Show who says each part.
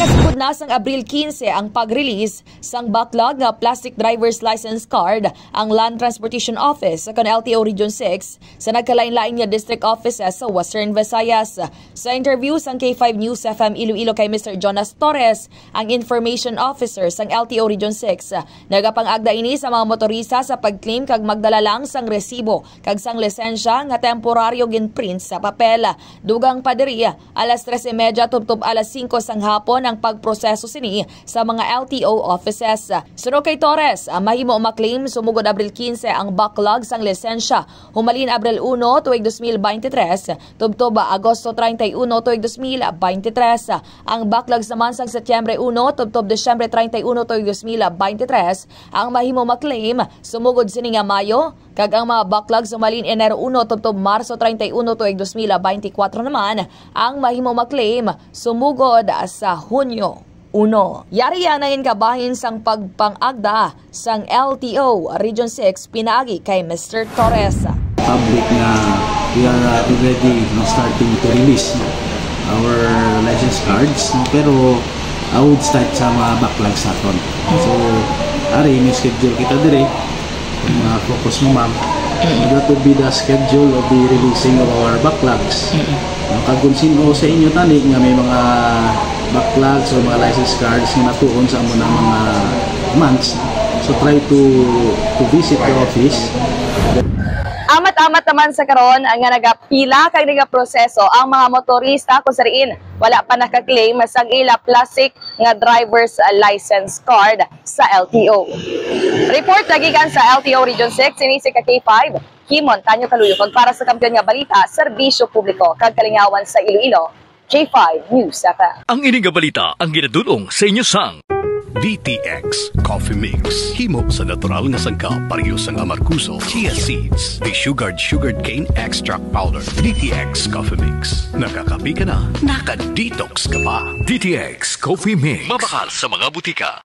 Speaker 1: Nakasugod na sang Abril 15 ang pag-release sang backlog nga plastic driver's license card ang Land Transportation Office sa LTO Region 6 sa nagkalain-lain nga district offices sa Western Visayas. Sa interview sang K5 News FM Iloilo kay Mr. Jonas Torres, ang Information Officer sang LTO Region 6, nagapangagda ini sa mga motorista sa pag-claim kag magdala lang sang resibo kag sang lisensya nga temporaryo ginprint sa papel. Dugang padiri, alas 3:30 tubtob alas 5 sang hapon ang pagproseso sini sa mga LTO offices. Suro kay Torres, mahimo maklaim sumugod Abril 15 ang backlog sang lisensya. Humalin Abril 1 tuig 2023, tubtob Agosto 31 tuig 2023. Ang backlog naman sang Setyembre 1 tubtob Desyembre 31 tuig 2023, ang mahimo maklaim sumugod sini nga Mayo, kag ang mga backlog sumalin Enero 1 tubtob Marso 31 tuig 2024 naman ang mahimo maklaim sumugod sa Hunyo 1. Yari yan ang inkabahin sang pagpangagda sang LTO Region 6 pinaagi kay Mr. Torres.
Speaker 2: Public na we are already starting to release our license cards, pero I would start sa mga backlog sa aton. So, ari, may schedule kita dire. Focus mo ma'am. That will be the schedule of the releasing of our backlogs. Kagunsin ko sa inyo tani nga may mga backlogs o mga license cards nga natuon sa amo ng mga months. So try to visit the office.
Speaker 3: Amat-amat naman sa karon ang nga nagapila kag nagaproseso ang mga motorista kung sariin wala pa nakaklaim sa ila plastic nga driver's license card sa LTO. Report nagikan sa LTO Region 6 sinisi ka K5 Kimon Tanyo Kaluyog para sa kampiyon nga balita, serbisyo publiko kag kalingawan sa Iloilo. K5 News FM.
Speaker 4: Ang ining nga balita ang ginadulong sa inyo sang DTX Coffee Mix. Himo sa natural nga sangkap pareho sang amarkuso, chia seeds, sugared cane extract powder. DTX Coffee Mix. Nakakapi ka na, naka-detox ka pa. DTX Coffee Mix. Mabakal sa mga butika.